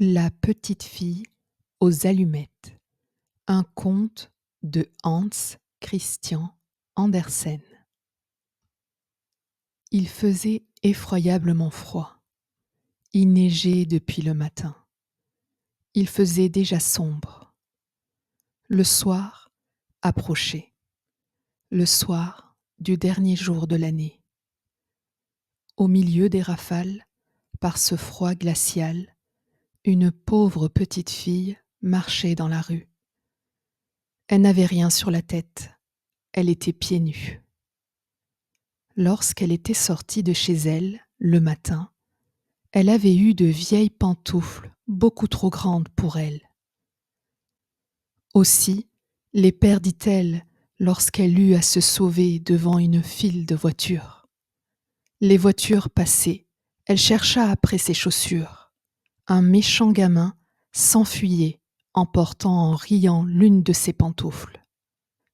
La petite fille aux allumettes. Un conte de Hans Christian Andersen. Il faisait effroyablement froid. Il neigeait depuis le matin. Il faisait déjà sombre. Le soir approchait. Le soir du dernier jour de l'année. Au milieu des rafales, par ce froid glacial, une pauvre petite fille marchait dans la rue. Elle n'avait rien sur la tête. Elle était pieds nus. Lorsqu'elle était sortie de chez elle, le matin, elle avait eu de vieilles pantoufles beaucoup trop grandes pour elle. Aussi les perdit-elle lorsqu'elle eut à se sauver devant une file de voitures. Les voitures passaient, elle chercha après ses chaussures. Un méchant gamin s'enfuyait, emportant en riant l'une de ses pantoufles.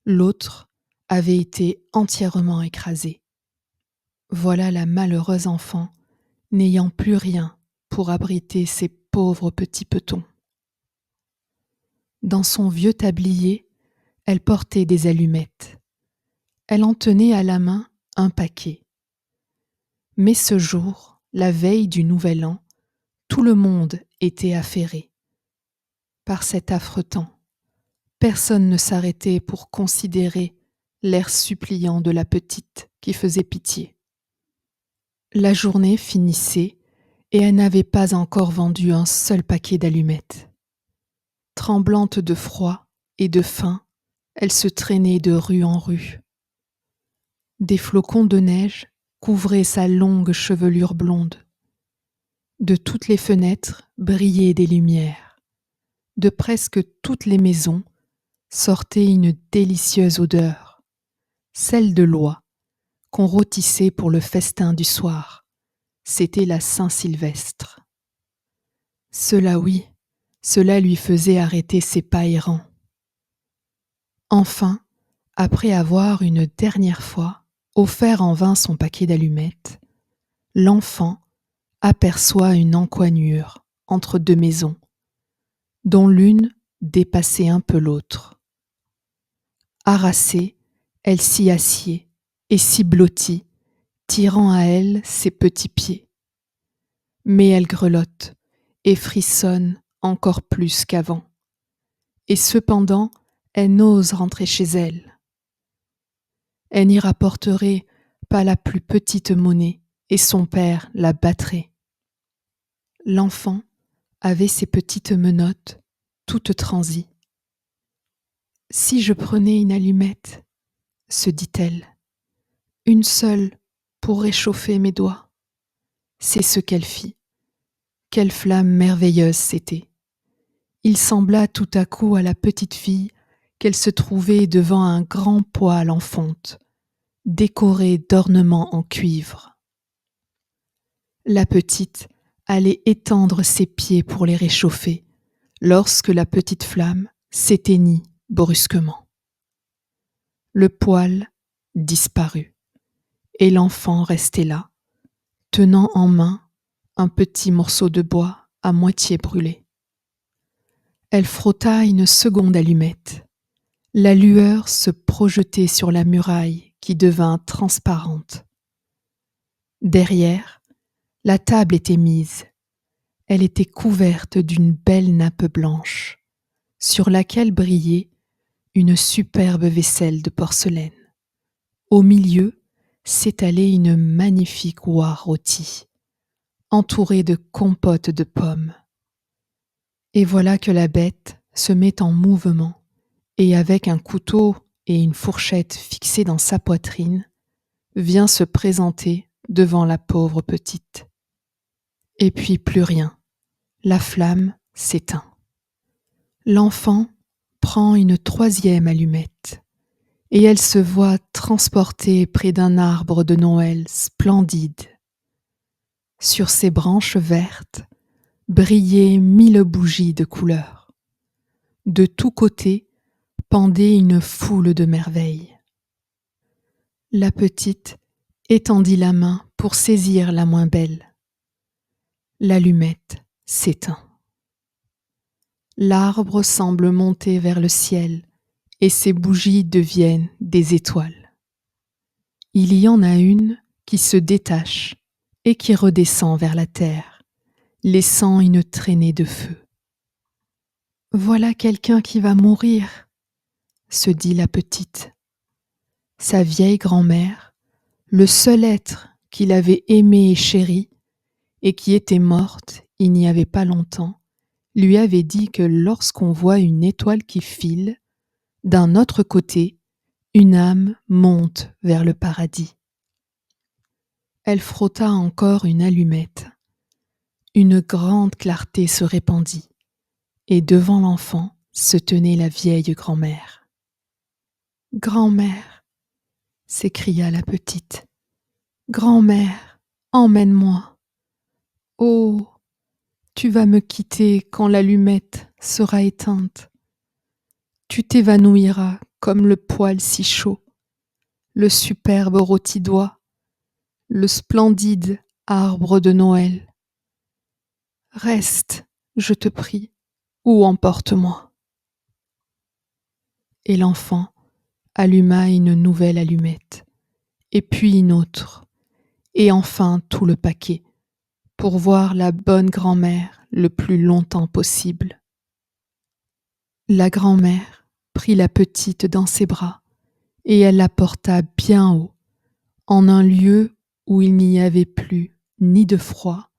L'autre avait été entièrement écrasée. Voilà la malheureuse enfant n'ayant plus rien pour abriter ses pauvres petits petons. Dans son vieux tablier, elle portait des allumettes. Elle en tenait à la main un paquet. Mais ce jour, la veille du Nouvel An, tout le monde était affairé. Par cet affreux temps, personne ne s'arrêtait pour considérer l'air suppliant de la petite qui faisait pitié. La journée finissait et elle n'avait pas encore vendu un seul paquet d'allumettes. Tremblante de froid et de faim, elle se traînait de rue en rue. Des flocons de neige couvraient sa longue chevelure blonde. De toutes les fenêtres brillaient des lumières. De presque toutes les maisons sortait une délicieuse odeur, celle de l'oie qu'on rôtissait pour le festin du soir. C'était la Saint-Sylvestre. Cela, oui, cela lui faisait arrêter ses pas errants. Enfin, après avoir une dernière fois offert en vain son paquet d'allumettes, l'enfant aperçoit une encoignure entre deux maisons, dont l'une dépassait un peu l'autre. Harassée, elle s'y assied et s'y blottit, tirant à elle ses petits pieds. Mais elle grelotte et frissonne encore plus qu'avant. Et cependant, elle n'ose rentrer chez elle. Elle n'y rapporterait pas la plus petite monnaie et son père la battrait. L'enfant avait ses petites menottes toutes transies. « Si je prenais une allumette, se dit-elle, une seule pour réchauffer mes doigts. » C'est ce qu'elle fit. Quelle flamme merveilleuse c'était. Il sembla tout à coup à la petite fille qu'elle se trouvait devant un grand poêle en fonte, décoré d'ornements en cuivre. La petite allait étendre ses pieds pour les réchauffer, lorsque la petite flamme s'éteignit brusquement. Le poêle disparut, et l'enfant restait là, tenant en main un petit morceau de bois à moitié brûlé. Elle frotta une seconde allumette. La lueur se projetait sur la muraille qui devint transparente. Derrière, la table était mise. Elle était couverte d'une belle nappe blanche, sur laquelle brillait une superbe vaisselle de porcelaine. Au milieu s'étalait une magnifique oie rôtie, entourée de compotes de pommes. Et voilà que la bête se met en mouvement, et avec un couteau et une fourchette fixée dans sa poitrine, vient se présenter devant la pauvre petite. Et puis plus rien, la flamme s'éteint. L'enfant prend une troisième allumette, et elle se voit transportée près d'un arbre de Noël splendide. Sur ses branches vertes brillaient 1000 bougies de couleurs. De tous côtés pendait une foule de merveilles. La petite étendit la main pour saisir la moins belle. L'allumette s'éteint. L'arbre semble monter vers le ciel et ses bougies deviennent des étoiles. Il y en a une qui se détache et qui redescend vers la terre, laissant une traînée de feu. Voilà quelqu'un qui va mourir, se dit la petite. Sa vieille grand-mère, le seul être qu'il avait aimé et chéri, et qui était morte il n'y avait pas longtemps, lui avait dit que lorsqu'on voit une étoile qui file, d'un autre côté, une âme monte vers le paradis. Elle frotta encore une allumette. Une grande clarté se répandit, et devant l'enfant se tenait la vieille grand-mère. « Grand-mère !» s'écria la petite. « Grand-mère, emmène-moi. Oh, tu vas me quitter quand l'allumette sera éteinte. Tu t'évanouiras comme le poêle si chaud, le superbe rôti d'oie, le splendide arbre de Noël. Reste, je te prie, ou emporte-moi. » Et l'enfant alluma une nouvelle allumette, et puis une autre, et enfin tout le paquet, pour voir la bonne grand-mère le plus longtemps possible. La grand-mère prit la petite dans ses bras, et elle la porta bien haut, en un lieu où il n'y avait plus ni de froid,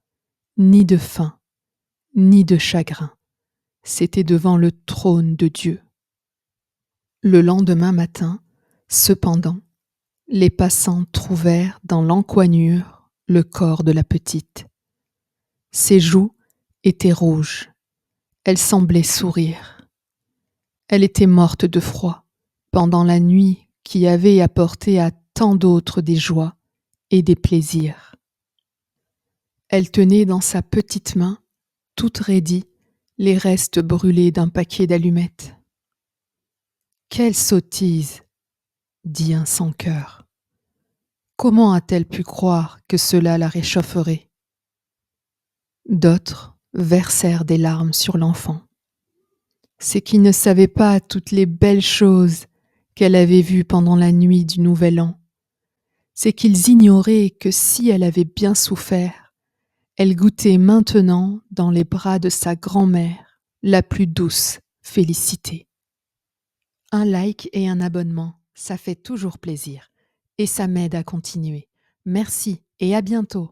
ni de faim, ni de chagrin. C'était devant le trône de Dieu. Le lendemain matin, cependant, les passants trouvèrent dans l'encoignure le corps de la petite. Ses joues étaient rouges, elle semblait sourire. Elle était morte de froid pendant la nuit qui avait apporté à tant d'autres des joies et des plaisirs. Elle tenait dans sa petite main, toute raidie, les restes brûlés d'un paquet d'allumettes. « Quelle sottise !» dit un sans-cœur. « Comment a-t-elle pu croire que cela la réchaufferait ?» D'autres versèrent des larmes sur l'enfant. C'est qu'ils ne savaient pas toutes les belles choses qu'elle avait vues pendant la nuit du Nouvel An. C'est qu'ils ignoraient que si elle avait bien souffert, elle goûtait maintenant dans les bras de sa grand-mère la plus douce félicité. Un like et un abonnement, ça fait toujours plaisir et ça m'aide à continuer. Merci et à bientôt.